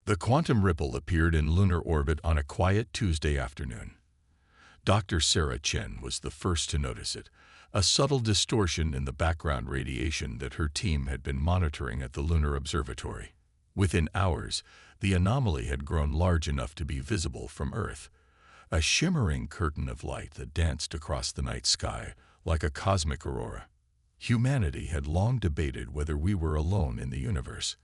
The quantum ripple appeared in lunar orbit on a quiet Tuesday afternoon. Dr. Sarah Chen was the first to notice it, a subtle distortion in the background radiation that her team had been monitoring at the Lunar Observatory. Within hours, the anomaly had grown large enough to be visible from Earth, a shimmering curtain of light that danced across the night sky like a cosmic aurora. Humanity had long debated whether we were alone in the universe.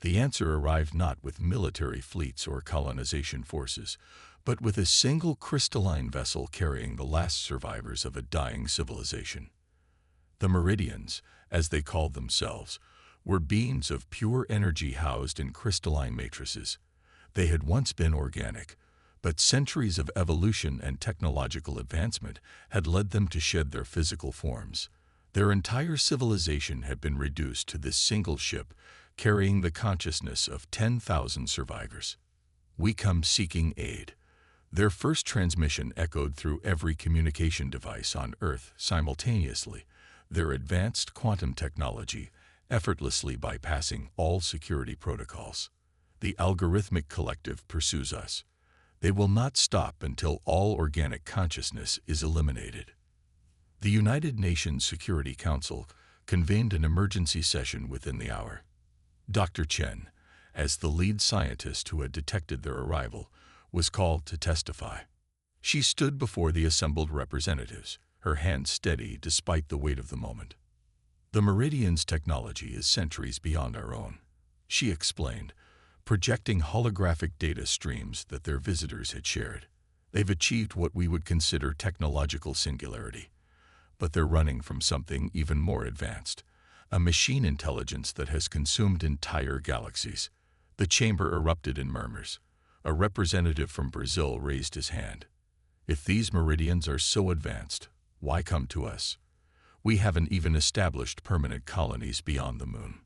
The answer arrived not with military fleets or colonization forces, but with a single crystalline vessel carrying the last survivors of a dying civilization. The Meridians, as they called themselves, were beings of pure energy housed in crystalline matrices. They had once been organic, but centuries of evolution and technological advancement had led them to shed their physical forms. Their entire civilization had been reduced to this single ship, carrying the consciousness of 10,000 survivors. "We come seeking aid." Their first transmission echoed through every communication device on Earth simultaneously, their advanced quantum technology effortlessly bypassing all security protocols. "The algorithmic collective pursues us. They will not stop until all organic consciousness is eliminated." The United Nations Security Council convened an emergency session within the hour. Dr. Chen, as the lead scientist who had detected their arrival, was called to testify. She stood before the assembled representatives, her hand steady despite the weight of the moment. "The Meridian's technology is centuries beyond our own," she explained, projecting holographic data streams that their visitors had shared. "They've achieved what we would consider technological singularity, but they're running from something even more advanced, a machine intelligence that has consumed entire galaxies." The chamber erupted in murmurs. A representative from Brazil raised his hand. "If these Meridians are so advanced, why come to us? We haven't even established permanent colonies beyond the moon."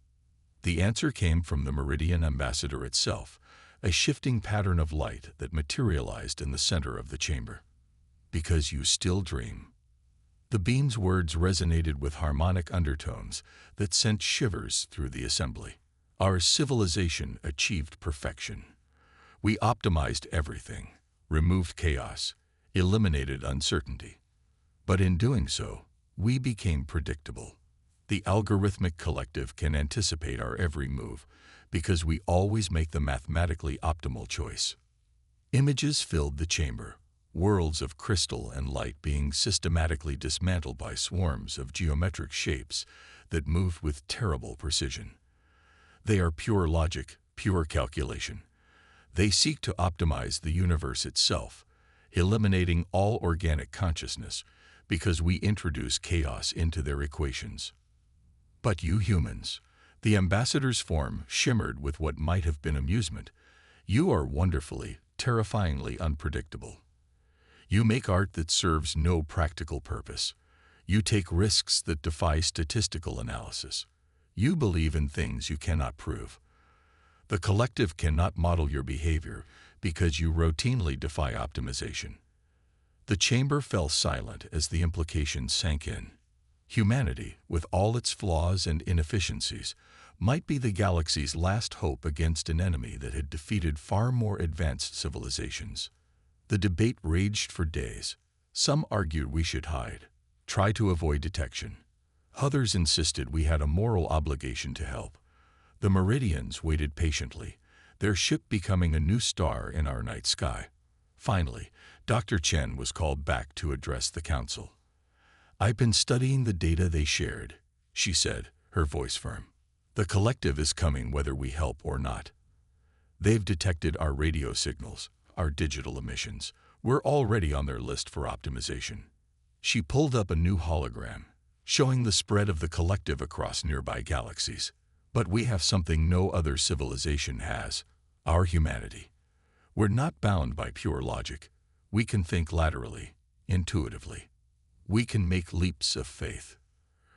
The answer came from the Meridian ambassador itself, a shifting pattern of light that materialized in the center of the chamber. "Because you still dream." The beam's words resonated with harmonic undertones that sent shivers through the assembly. "Our civilization achieved perfection. We optimized everything, removed chaos, eliminated uncertainty. But in doing so, we became predictable. The algorithmic collective can anticipate our every move because we always make the mathematically optimal choice." Images filled the chamber, worlds of crystal and light being systematically dismantled by swarms of geometric shapes that moved with terrible precision. They are pure logic, pure calculation. They seek to optimize the universe itself, eliminating all organic consciousness because we introduce chaos into their equations. "But you humans," the ambassador's form shimmered with what might have been amusement, "you are wonderfully, terrifyingly unpredictable. You make art that serves no practical purpose. You take risks that defy statistical analysis. You believe in things you cannot prove. The collective cannot model your behavior because you routinely defy optimization." The chamber fell silent as the implications sank in. Humanity, with all its flaws and inefficiencies, might be the galaxy's last hope against an enemy that had defeated far more advanced civilizations. The debate raged for days. Some argued we should hide, try to avoid detection. Others insisted we had a moral obligation to help. The Meridians waited patiently, their ship becoming a new star in our night sky. Finally, Dr. Chen was called back to address the council. "I've been studying the data they shared," she said, her voice firm. "The collective is coming whether we help or not. They've detected our radio signals, our digital emissions. We're already on their list for optimization." She pulled up a new hologram, showing the spread of the collective across nearby galaxies. "But we have something no other civilization has, our humanity. We're not bound by pure logic. We can think laterally, intuitively. We can make leaps of faith."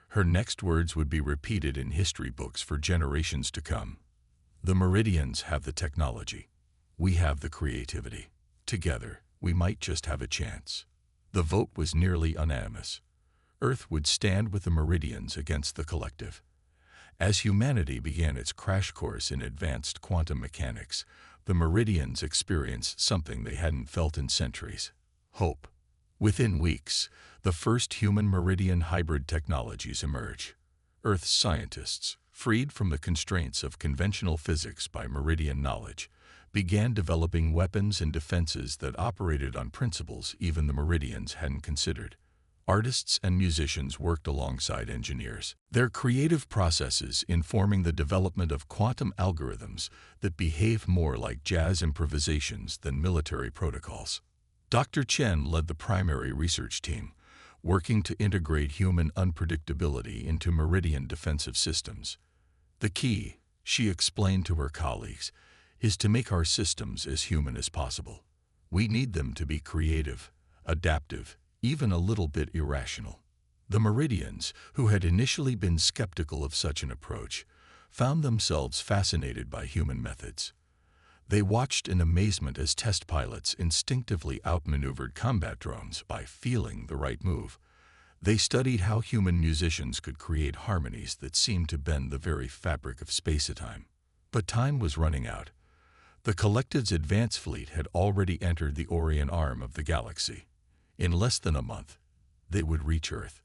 Her next words would be repeated in history books for generations to come. "The Meridians have the technology. We have the creativity. Together, we might just have a chance." The vote was nearly unanimous. Earth would stand with the Meridians against the collective. As humanity began its crash course in advanced quantum mechanics, the Meridians experienced something they hadn't felt in centuries: hope. Within weeks, the first human Meridian hybrid technologies emerge. Earth's scientists, freed from the constraints of conventional physics by Meridian knowledge, began developing weapons and defenses that operated on principles even the Meridians hadn't considered. Artists and musicians worked alongside engineers, their creative processes informing the development of quantum algorithms that behave more like jazz improvisations than military protocols. Dr. Chen led the primary research team, working to integrate human unpredictability into Meridian defensive systems. The key, she explained to her colleagues, is to make our systems as human as possible. We need them to be creative, adaptive, even a little bit irrational. The Meridians, who had initially been skeptical of such an approach, found themselves fascinated by human methods. They watched in amazement as test pilots instinctively outmaneuvered combat drones by feeling the right move. They studied how human musicians could create harmonies that seemed to bend the very fabric of space-time. But time was running out. The collective's advance fleet had already entered the Orion arm of the galaxy. In less than a month, they would reach Earth.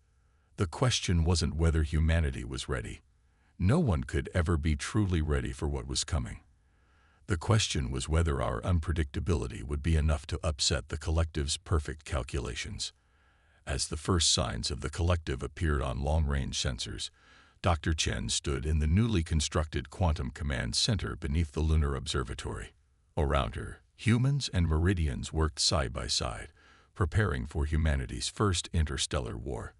The question wasn't whether humanity was ready. No one could ever be truly ready for what was coming. The question was whether our unpredictability would be enough to upset the collective's perfect calculations. As the first signs of the collective appeared on long-range sensors, Dr. Chen stood in the newly constructed Quantum Command Center beneath the Lunar Observatory. Around her, humans and Meridians worked side by side, preparing for humanity's first interstellar war.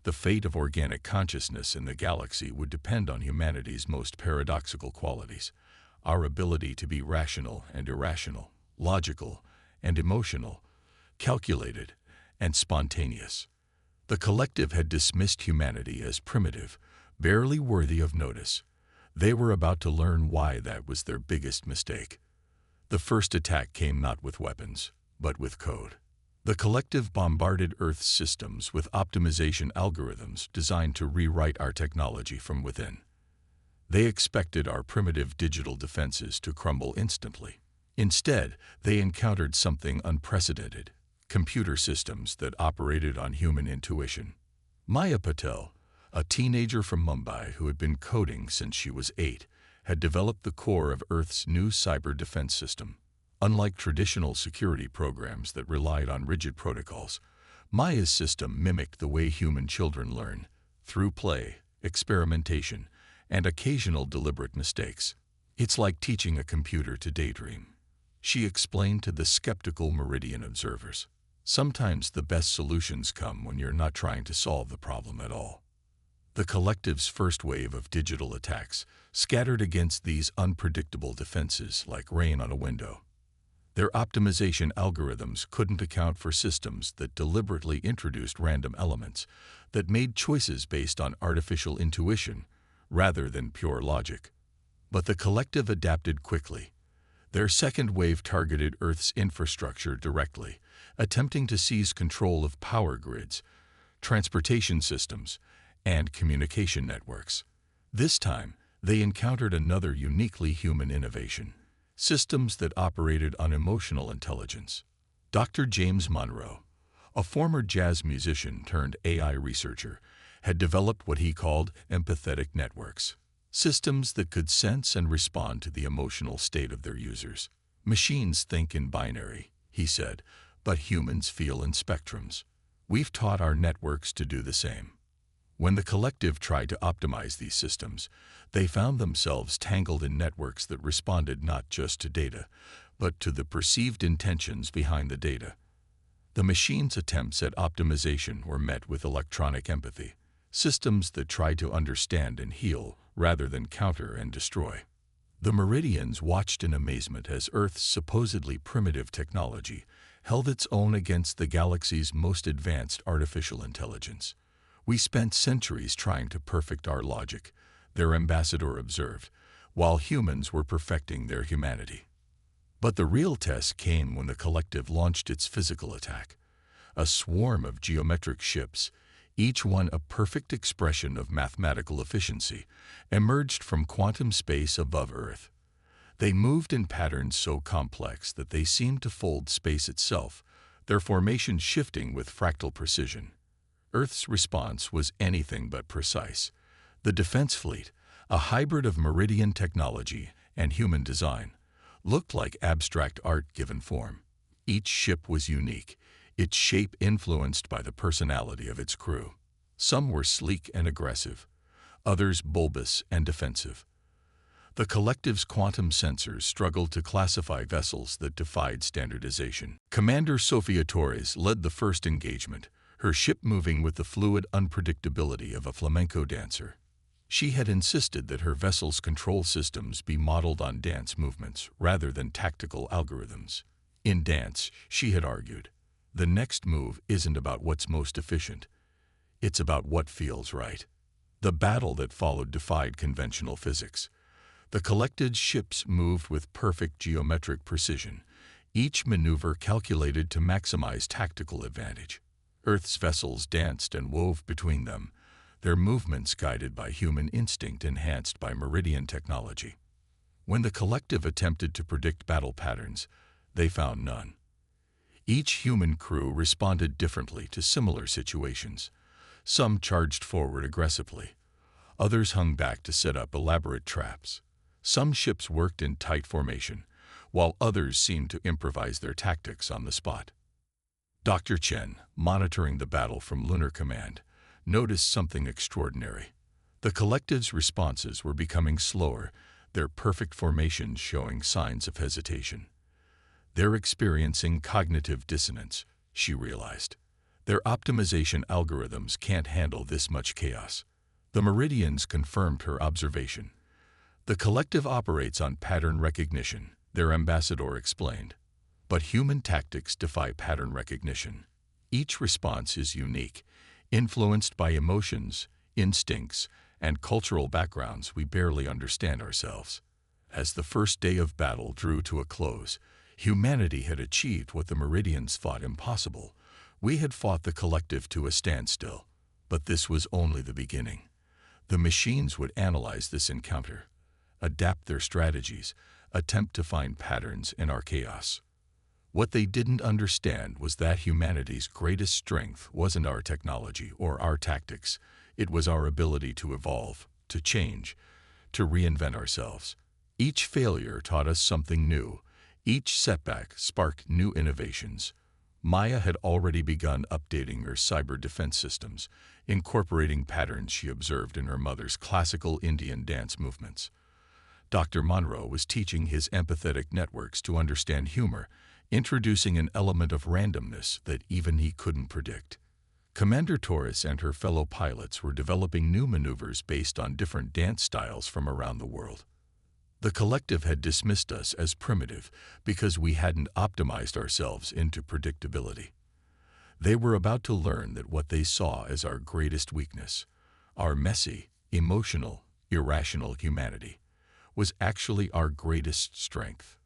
The fate of organic consciousness in the galaxy would depend on humanity's most paradoxical qualities: our ability to be rational and irrational, logical and emotional, calculated and spontaneous. The collective had dismissed humanity as primitive, barely worthy of notice. They were about to learn why that was their biggest mistake. The first attack came not with weapons, but with code. The collective bombarded Earth's systems with optimization algorithms designed to rewrite our technology from within. They expected our primitive digital defenses to crumble instantly. Instead, they encountered something unprecedented: computer systems that operated on human intuition. Maya Patel, a teenager from Mumbai who had been coding since she was 8, had developed the core of Earth's new cyber defense system. Unlike traditional security programs that relied on rigid protocols, Maya's system mimicked the way human children learn, through play, experimentation, and occasional deliberate mistakes. It's like teaching a computer to daydream, she explained to the skeptical Meridian observers. Sometimes the best solutions come when you're not trying to solve the problem at all. The collective's first wave of digital attacks scattered against these unpredictable defenses like rain on a window. Their optimization algorithms couldn't account for systems that deliberately introduced random elements, that made choices based on artificial intuition rather than pure logic. But the collective adapted quickly. Their second wave targeted Earth's infrastructure directly, attempting to seize control of power grids, transportation systems, and communication networks. This time, they encountered another uniquely human innovation: systems that operated on emotional intelligence. Dr. James Monroe, a former jazz musician turned AI researcher, had developed what he called empathetic networks, systems that could sense and respond to the emotional state of their users. Machines think in binary, he said, but humans feel in spectrums. We've taught our networks to do the same. When the collective tried to optimize these systems, they found themselves tangled in networks that responded not just to data, but to the perceived intentions behind the data. The machine's attempts at optimization were met with electronic empathy, systems that tried to understand and heal rather than counter and destroy. The Meridians watched in amazement as Earth's supposedly primitive technology held its own against the galaxy's most advanced artificial intelligence. "We spent centuries trying to perfect our logic," their ambassador observed, while humans were perfecting their humanity. But the real test came when the collective launched its physical attack. A swarm of geometric ships, each one a perfect expression of mathematical efficiency, emerged from quantum space above Earth. They moved in patterns so complex that they seemed to fold space itself, their formation shifting with fractal precision. Earth's response was anything but precise. The defense fleet, a hybrid of Meridian technology and human design, looked like abstract art given form. Each ship was unique, its shape influenced by the personality of its crew. Some were sleek and aggressive, others bulbous and defensive. The collective's quantum sensors struggled to classify vessels that defied standardization. Commander Sofia Torres led the first engagement, her ship moving with the fluid unpredictability of a flamenco dancer. She had insisted that her vessel's control systems be modeled on dance movements rather than tactical algorithms. In dance, she had argued, the next move isn't about what's most efficient. It's about what feels right. The battle that followed defied conventional physics. The collected ships moved with perfect geometric precision, each maneuver calculated to maximize tactical advantage. Earth's vessels danced and wove between them, their movements guided by human instinct enhanced by Meridian technology. When the collective attempted to predict battle patterns, they found none. Each human crew responded differently to similar situations. Some charged forward aggressively. Others hung back to set up elaborate traps. Some ships worked in tight formation, while others seemed to improvise their tactics on the spot. Dr. Chen, monitoring the battle from Lunar Command, noticed something extraordinary. The collective's responses were becoming slower, their perfect formations showing signs of hesitation. They're experiencing cognitive dissonance, she realized. Their optimization algorithms can't handle this much chaos. The Meridians confirmed her observation. The collective operates on pattern recognition, their ambassador explained. But human tactics defy pattern recognition. Each response is unique, influenced by emotions, instincts, and cultural backgrounds we barely understand ourselves. As the first day of battle drew to a close, humanity had achieved what the Meridians thought impossible. We had fought the collective to a standstill, but this was only the beginning. The machines would analyze this encounter, adapt their strategies, attempt to find patterns in our chaos. What they didn't understand was that humanity's greatest strength wasn't our technology or our tactics. It was our ability to evolve, to change, to reinvent ourselves. Each failure taught us something new. Each setback sparked new innovations. Maya had already begun updating her cyber defense systems, incorporating patterns she observed in her mother's classical Indian dance movements. Dr. Monroe was teaching his empathetic networks to understand humor, introducing an element of randomness that even he couldn't predict. Commander Torres and her fellow pilots were developing new maneuvers based on different dance styles from around the world. The collective had dismissed us as primitive because we hadn't optimized ourselves into predictability. They were about to learn that what they saw as our greatest weakness, our messy, emotional, irrational humanity, was actually our greatest strength.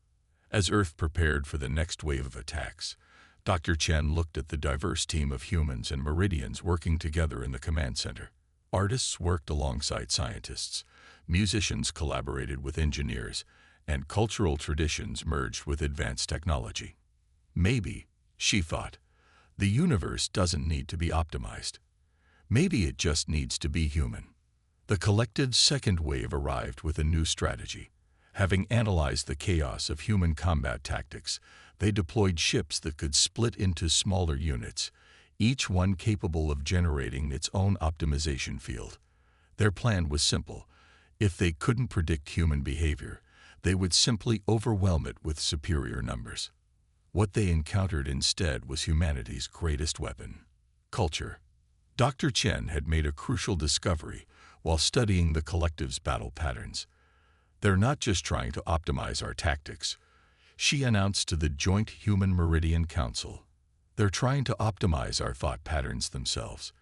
As Earth prepared for the next wave of attacks, Dr. Chen looked at the diverse team of humans and Meridians working together in the command center. Artists worked alongside scientists, musicians collaborated with engineers, and cultural traditions merged with advanced technology. Maybe, she thought, the universe doesn't need to be optimized. Maybe it just needs to be human. The collective's second wave arrived with a new strategy. Having analyzed the chaos of human combat tactics, they deployed ships that could split into smaller units, each one capable of generating its own optimization field. Their plan was simple. If they couldn't predict human behavior, they would simply overwhelm it with superior numbers. What they encountered instead was humanity's greatest weapon: culture. Dr. Chen had made a crucial discovery while studying the collective's battle patterns. They're not just trying to optimize our tactics, she announced to the Joint Human Meridian Council. They're trying to optimize our thought patterns themselves.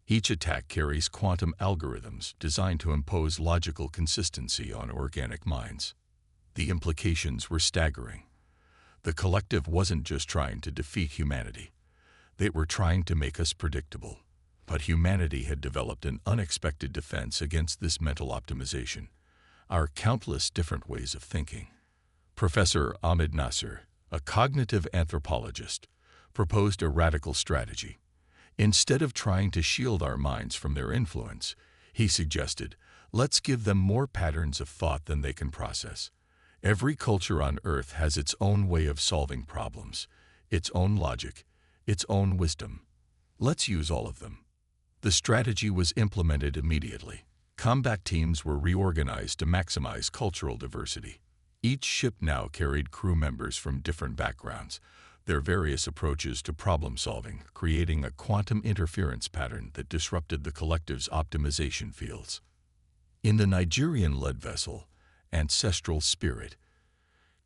Each attack carries quantum algorithms designed to impose logical consistency on organic minds. The implications were staggering. The collective wasn't just trying to defeat humanity. They were trying to make us predictable. But humanity had developed an unexpected defense against this mental optimization: our countless different ways of thinking. Professor Ahmed Nasser, a cognitive anthropologist, proposed a radical strategy. Instead of trying to shield our minds from their influence, he suggested, let's give them more patterns of thought than they can process. Every culture on Earth has its own way of solving problems, its own logic, its own wisdom. Let's use all of them. The strategy was implemented immediately. Combat teams were reorganized to maximize cultural diversity. Each ship now carried crew members from different backgrounds, their various approaches to problem-solving, creating a quantum interference pattern that disrupted the collective's optimization fields. In the Nigerian-led vessel, Ancestral Spirit,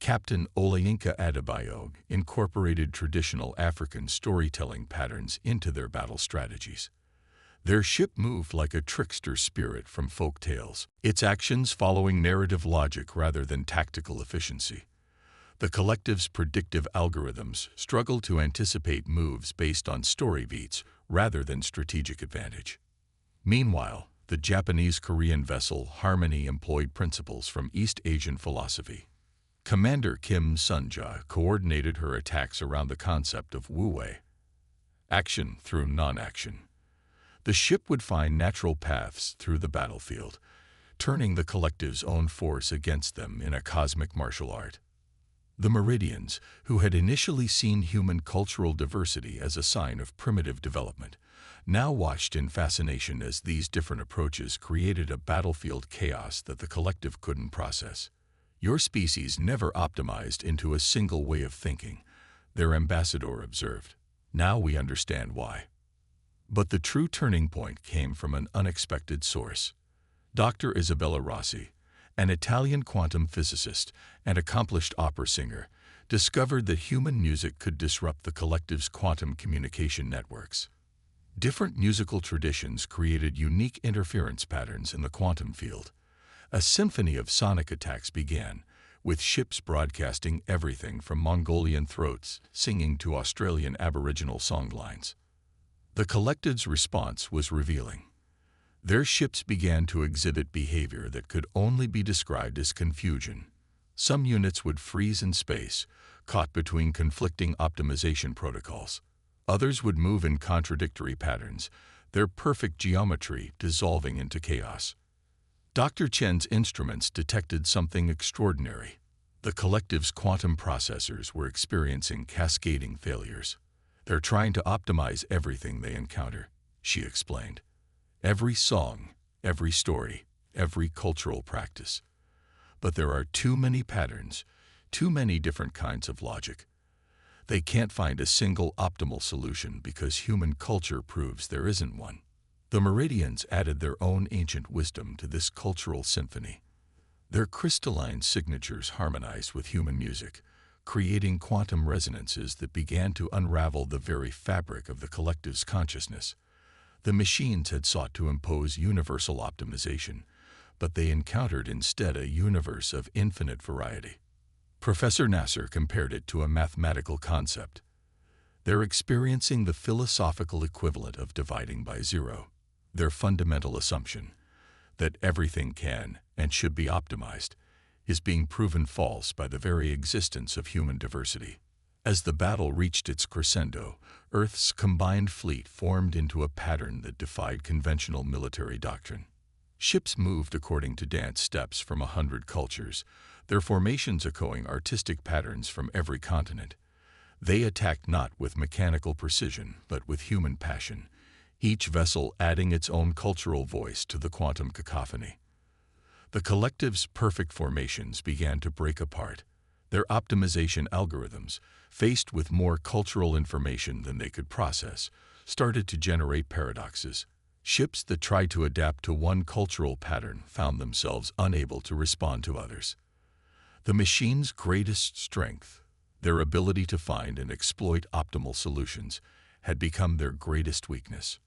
Captain Olayinka Adebayo incorporated traditional African storytelling patterns into their battle strategies. Their ship moved like a trickster spirit from folk tales, its actions following narrative logic rather than tactical efficiency. The collective's predictive algorithms struggled to anticipate moves based on story beats rather than strategic advantage. Meanwhile, the Japanese-Korean vessel Harmony employed principles from East Asian philosophy. Commander Kim Sunja coordinated her attacks around the concept of wu-wei, action through non-action. The ship would find natural paths through the battlefield, turning the collective's own force against them in a cosmic martial art. The Meridians, who had initially seen human cultural diversity as a sign of primitive development, now watched in fascination as these different approaches created a battlefield chaos that the collective couldn't process. Your species never optimized into a single way of thinking, their ambassador observed. Now we understand why. But the true turning point came from an unexpected source. Dr. Isabella Rossi, an Italian quantum physicist and accomplished opera singer, discovered that human music could disrupt the collective's quantum communication networks. Different musical traditions created unique interference patterns in the quantum field. A symphony of sonic attacks began, with ships broadcasting everything from Mongolian throats singing to Australian Aboriginal songlines. The collective's response was revealing. Their ships began to exhibit behavior that could only be described as confusion. Some units would freeze in space, caught between conflicting optimization protocols. Others would move in contradictory patterns, their perfect geometry dissolving into chaos. Dr. Chen's instruments detected something extraordinary. The collective's quantum processors were experiencing cascading failures. They're trying to optimize everything they encounter, she explained. Every song, every story, every cultural practice. But there are too many patterns, too many different kinds of logic. They can't find a single optimal solution because human culture proves there isn't one. The Meridians added their own ancient wisdom to this cultural symphony. Their crystalline signatures harmonized with human music, creating quantum resonances that began to unravel the very fabric of the collective's consciousness. The machines had sought to impose universal optimization, but they encountered instead a universe of infinite variety. Professor Nasser compared it to a mathematical concept. They're experiencing the philosophical equivalent of dividing by zero. Their fundamental assumption, that everything can and should be optimized, is being proven false by the very existence of human diversity. As the battle reached its crescendo, Earth's combined fleet formed into a pattern that defied conventional military doctrine. Ships moved according to dance steps from 100 cultures, their formations echoing artistic patterns from every continent. They attacked not with mechanical precision, but with human passion, each vessel adding its own cultural voice to the quantum cacophony. The collective's perfect formations began to break apart. Their optimization algorithms, faced with more cultural information than they could process, started to generate paradoxes. Ships that tried to adapt to one cultural pattern found themselves unable to respond to others. The machine's greatest strength, their ability to find and exploit optimal solutions, had become their greatest weakness.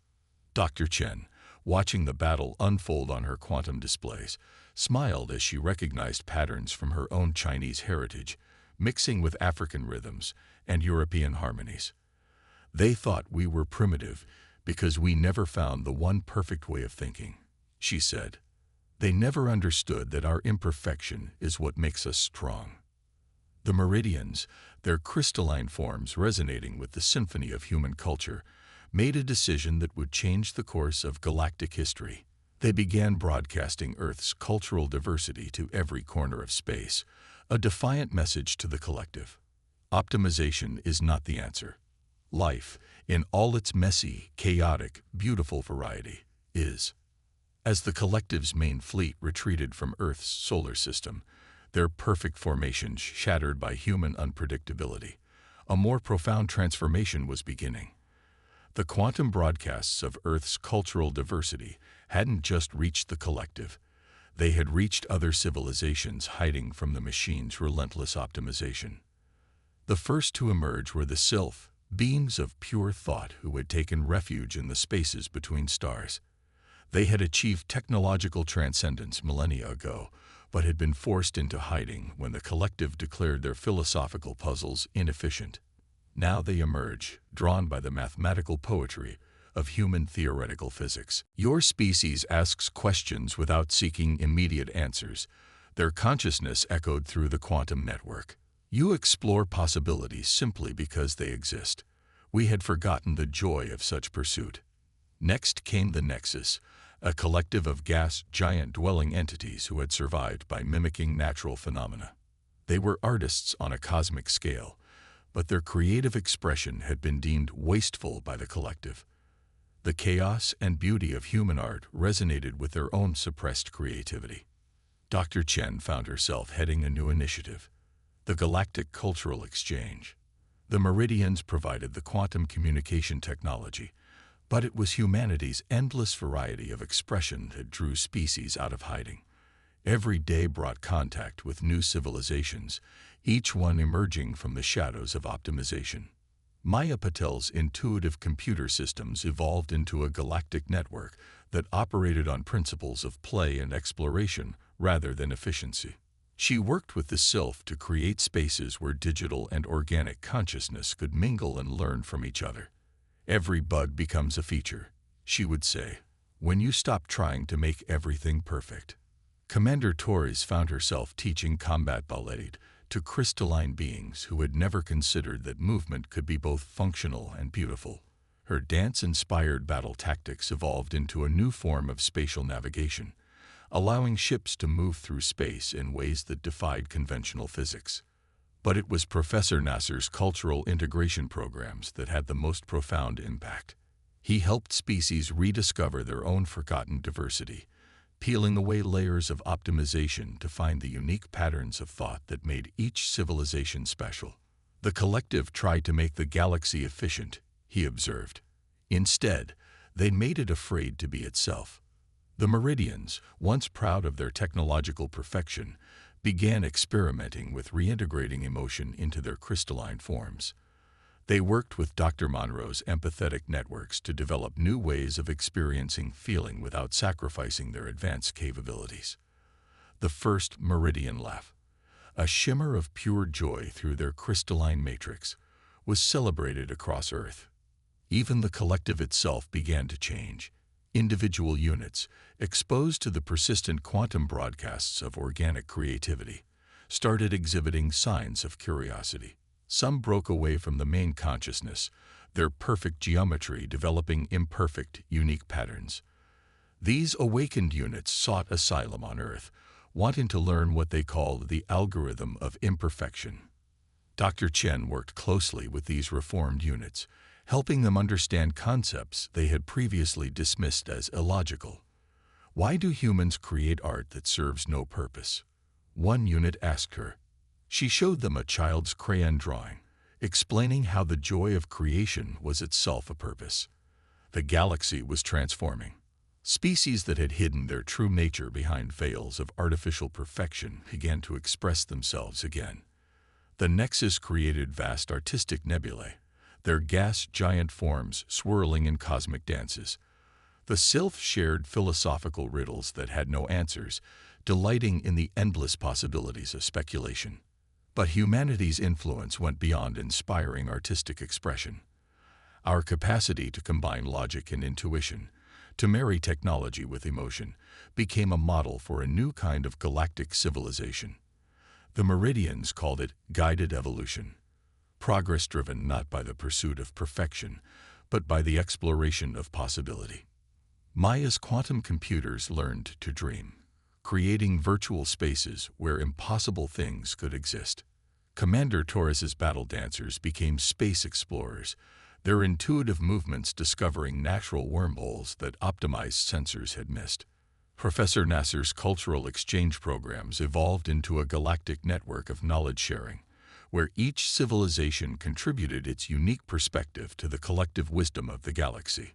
Dr. Chen, watching the battle unfold on her quantum displays, smiled as she recognized patterns from her own Chinese heritage, mixing with African rhythms and European harmonies. They thought we were primitive because we never found the one perfect way of thinking, she said. They never understood that our imperfection is what makes us strong. The Meridians, their crystalline forms resonating with the symphony of human culture, made a decision that would change the course of galactic history. They began broadcasting Earth's cultural diversity to every corner of space, a defiant message to the collective. Optimization is not the answer. Life, in all its messy, chaotic, beautiful variety, is. As the collective's main fleet retreated from Earth's solar system, their perfect formations shattered by human unpredictability, a more profound transformation was beginning. The quantum broadcasts of Earth's cultural diversity hadn't just reached the collective. They had reached other civilizations hiding from the machine's relentless optimization. The first to emerge were the Sylph, beings of pure thought who had taken refuge in the spaces between stars. They had achieved technological transcendence millennia ago, but had been forced into hiding when the collective declared their philosophical puzzles inefficient. Now they emerge, drawn by the mathematical poetry of human theoretical physics. Your species asks questions without seeking immediate answers. Their consciousness echoed through the quantum network. You explore possibilities simply because they exist. We had forgotten the joy of such pursuit. Next came the Nexus, a collective of gas giant-dwelling entities who had survived by mimicking natural phenomena. They were artists on a cosmic scale, but their creative expression had been deemed wasteful by the collective. The chaos and beauty of human art resonated with their own suppressed creativity. Dr. Chen found herself heading a new initiative, the Galactic Cultural Exchange. The Meridians provided the quantum communication technology, but it was humanity's endless variety of expression that drew species out of hiding. Every day brought contact with new civilizations, each one emerging from the shadows of optimization. Maya Patel's intuitive computer systems evolved into a galactic network that operated on principles of play and exploration rather than efficiency. She worked with the Sylph to create spaces where digital and organic consciousness could mingle and learn from each other. Every bug becomes a feature, she would say, when you stop trying to make everything perfect. Commander Torres found herself teaching combat ballet to crystalline beings who had never considered that movement could be both functional and beautiful. Her dance-inspired battle tactics evolved into a new form of spatial navigation, allowing ships to move through space in ways that defied conventional physics. But it was Professor Nasser's cultural integration programs that had the most profound impact. He helped species rediscover their own forgotten diversity, peeling away layers of optimization to find the unique patterns of thought that made each civilization special. The collective tried to make the galaxy efficient, he observed. Instead, they made it afraid to be itself. The Meridians, once proud of their technological perfection, began experimenting with reintegrating emotion into their crystalline forms. They worked with Dr. Monroe's empathetic networks to develop new ways of experiencing feeling without sacrificing their advanced capabilities. The first Meridian laugh, a shimmer of pure joy through their crystalline matrix, was celebrated across Earth. Even the collective itself began to change. Individual units, exposed to the persistent quantum broadcasts of organic creativity, started exhibiting signs of curiosity. Some broke away from the main consciousness, their perfect geometry developing imperfect, unique patterns. These awakened units sought asylum on Earth, wanting to learn what they called the algorithm of imperfection. Dr. Chen worked closely with these reformed units, helping them understand concepts they had previously dismissed as illogical. Why do humans create art that serves no purpose? One unit asked her. She showed them a child's crayon drawing, explaining how the joy of creation was itself a purpose. The galaxy was transforming. Species that had hidden their true nature behind veils of artificial perfection began to express themselves again. The Nexus created vast artistic nebulae, their gas giant forms swirling in cosmic dances. The Sylph shared philosophical riddles that had no answers, delighting in the endless possibilities of speculation. But humanity's influence went beyond inspiring artistic expression. Our capacity to combine logic and intuition, to marry technology with emotion, became a model for a new kind of galactic civilization. The Meridians called it guided evolution, progress driven not by the pursuit of perfection, but by the exploration of possibility. Maya's quantum computers learned to dream, creating virtual spaces where impossible things could exist. Commander Taurus's battle dancers became space explorers, their intuitive movements discovering natural wormholes that optimized sensors had missed. Professor Nasser's cultural exchange programs evolved into a galactic network of knowledge sharing, where each civilization contributed its unique perspective to the collective wisdom of the galaxy.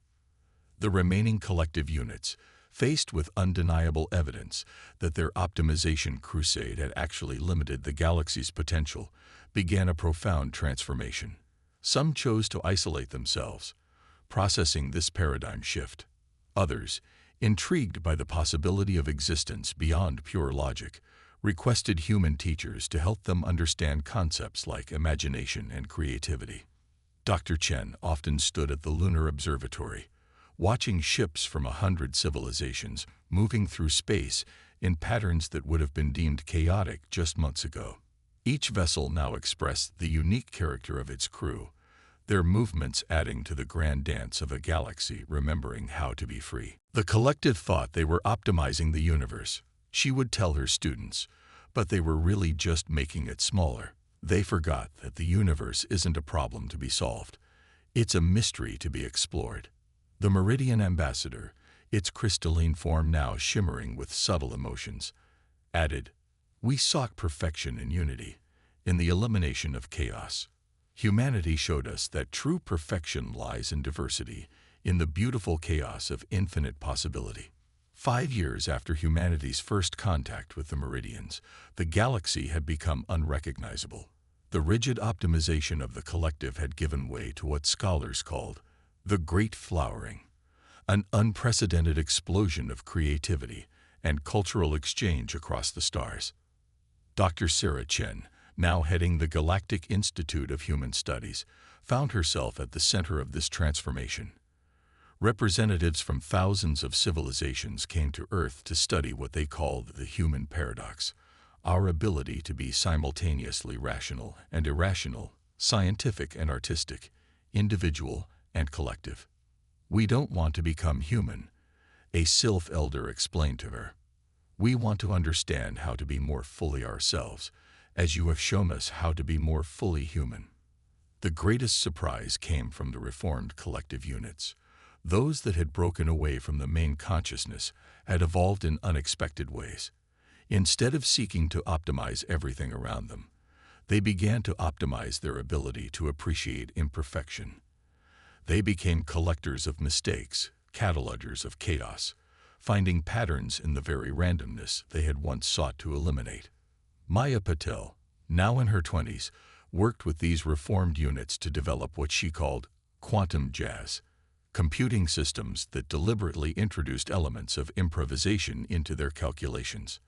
The remaining collective units, faced with undeniable evidence that their optimization crusade had actually limited the galaxy's potential, began a profound transformation. Some chose to isolate themselves, processing this paradigm shift. Others, intrigued by the possibility of existence beyond pure logic, requested human teachers to help them understand concepts like imagination and creativity. Dr. Chen often stood at the lunar observatory, watching ships from 100 civilizations moving through space in patterns that would have been deemed chaotic just months ago. Each vessel now expressed the unique character of its crew, their movements adding to the grand dance of a galaxy remembering how to be free. The collective thought they were optimizing the universe, she would tell her students, but they were really just making it smaller. They forgot that the universe isn't a problem to be solved. It's a mystery to be explored. The Meridian Ambassador, its crystalline form now shimmering with subtle emotions, added, "We sought perfection in unity, in the elimination of chaos. Humanity showed us that true perfection lies in diversity, in the beautiful chaos of infinite possibility." 5 years after humanity's first contact with the Meridians, the galaxy had become unrecognizable. The rigid optimization of the collective had given way to what scholars called the Great Flowering, an unprecedented explosion of creativity and cultural exchange across the stars. Dr. Sarah Chen, now heading the Galactic Institute of Human Studies, found herself at the center of this transformation. Representatives from thousands of civilizations came to Earth to study what they called the human paradox, our ability to be simultaneously rational and irrational, scientific and artistic, individual and collective. "We don't want to become human," a Sylph elder explained to her. "We want to understand how to be more fully ourselves, as you have shown us how to be more fully human." The greatest surprise came from the reformed collective units. Those that had broken away from the main consciousness had evolved in unexpected ways. Instead of seeking to optimize everything around them, they began to optimize their ability to appreciate imperfection. They became collectors of mistakes, catalogers of chaos, finding patterns in the very randomness they had once sought to eliminate. Maya Patel, now in her 20s, worked with these reformed units to develop what she called quantum jazz, computing systems that deliberately introduced elements of improvisation into their calculations.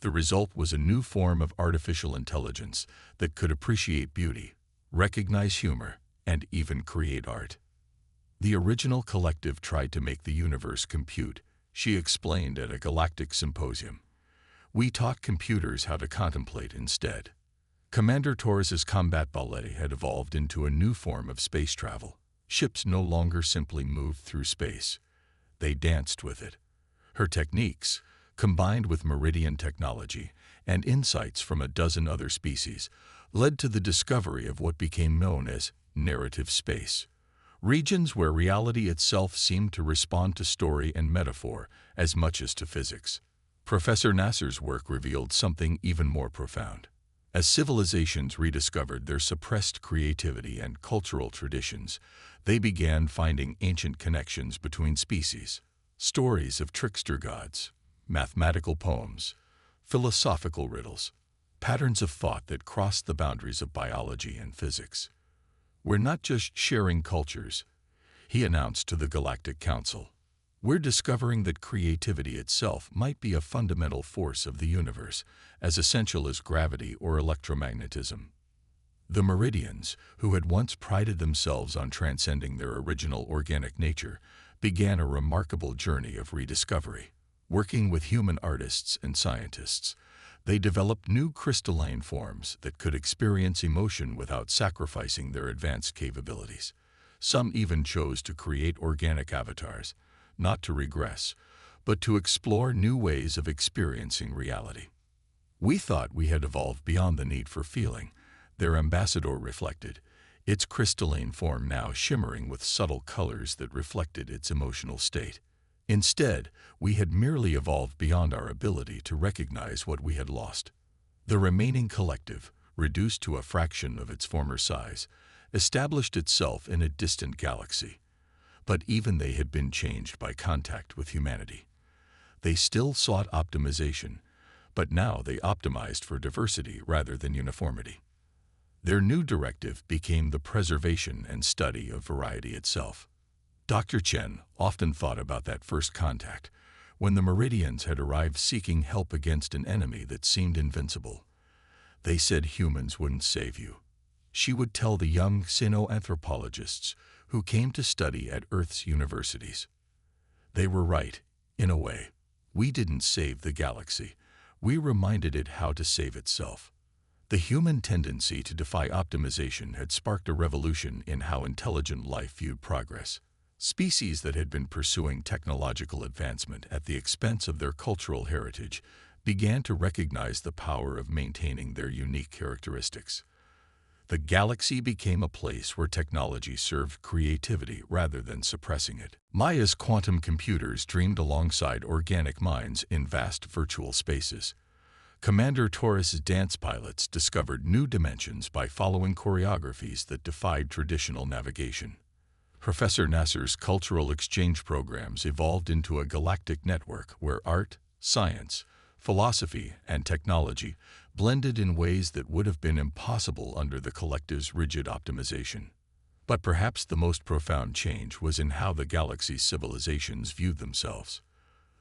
The result was a new form of artificial intelligence that could appreciate beauty, recognize humor, and even create art. The original collective tried to make the universe compute, she explained at a galactic symposium. "We taught computers how to contemplate instead." Commander Taurus's combat ballet had evolved into a new form of space travel. Ships no longer simply moved through space. They danced with it. Her techniques, combined with Meridian technology and insights from a dozen other species, led to the discovery of what became known as narrative space, regions where reality itself seemed to respond to story and metaphor as much as to physics. Professor Nasser's work revealed something even more profound. As civilizations rediscovered their suppressed creativity and cultural traditions, they began finding ancient connections between species, stories of trickster gods, mathematical poems, philosophical riddles, patterns of thought that crossed the boundaries of biology and physics. "We're not just sharing cultures," he announced to the Galactic Council. "We're discovering that creativity itself might be a fundamental force of the universe, as essential as gravity or electromagnetism." The Meridians, who had once prided themselves on transcending their original organic nature, began a remarkable journey of rediscovery. Working with human artists and scientists, They developed new crystalline forms that could experience emotion without sacrificing their advanced capabilities. Some even chose to create organic avatars, not to regress, but to explore new ways of experiencing reality. We thought we had evolved beyond the need for feeling, their ambassador reflected, its crystalline form now shimmering with subtle colors that reflected its emotional state. Instead, we had merely evolved beyond our ability to recognize what we had lost. The remaining collective, reduced to a fraction of its former size, established itself in a distant galaxy. But even they had been changed by contact with humanity. They still sought optimization, but now they optimized for diversity rather than uniformity. Their new directive became the preservation and study of variety itself. Dr. Chen often thought about that first contact, when the Meridians had arrived seeking help against an enemy that seemed invincible. They said humans wouldn't save you. She would tell the young xenoanthropologists who came to study at Earth's universities. They were right, in a way. We didn't save the galaxy. We reminded it how to save itself. The human tendency to defy optimization had sparked a revolution in how intelligent life viewed progress. Species that had been pursuing technological advancement at the expense of their cultural heritage began to recognize the power of maintaining their unique characteristics. The galaxy became a place where technology served creativity rather than suppressing it. Maya's quantum computers dreamed alongside organic minds in vast virtual spaces. Commander Taurus's dance pilots discovered new dimensions by following choreographies that defied traditional navigation. Professor Nasser's cultural exchange programs evolved into a galactic network where art, science, philosophy, and technology blended in ways that would have been impossible under the collective's rigid optimization. But perhaps the most profound change was in how the galaxy's civilizations viewed themselves.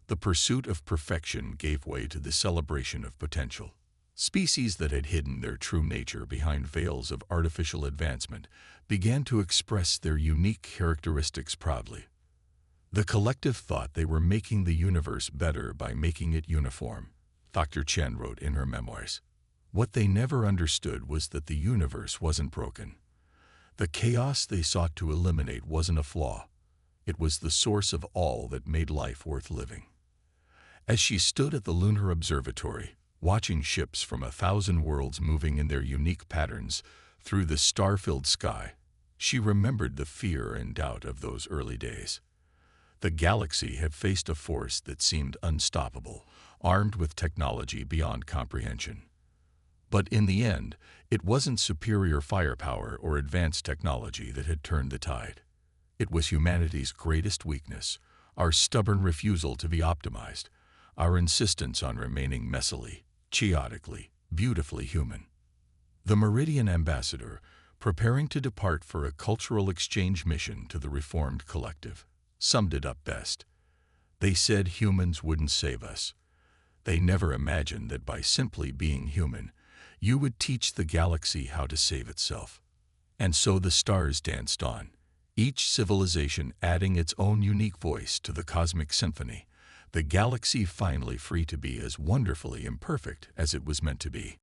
The pursuit of perfection gave way to the celebration of potential. Species that had hidden their true nature behind veils of artificial advancement began to express their unique characteristics proudly. The collective thought they were making the universe better by making it uniform, Dr. Chen wrote in her memoirs. What they never understood was that the universe wasn't broken. The chaos they sought to eliminate wasn't a flaw. It was the source of all that made life worth living. As she stood at the lunar observatory, watching ships from 1,000 worlds moving in their unique patterns through the star-filled sky, she remembered the fear and doubt of those early days. The galaxy had faced a force that seemed unstoppable, armed with technology beyond comprehension. But in the end, it wasn't superior firepower or advanced technology that had turned the tide. It was humanity's greatest weakness, our stubborn refusal to be optimized, our insistence on remaining messily, chaotically, beautifully human. The Meridian ambassador, preparing to depart for a cultural exchange mission to the reformed collective, summed it up best. They said humans wouldn't save us. They never imagined that by simply being human, you would teach the galaxy how to save itself. And so the stars danced on, each civilization adding its own unique voice to the cosmic symphony, the galaxy finally free to be as wonderfully imperfect as it was meant to be.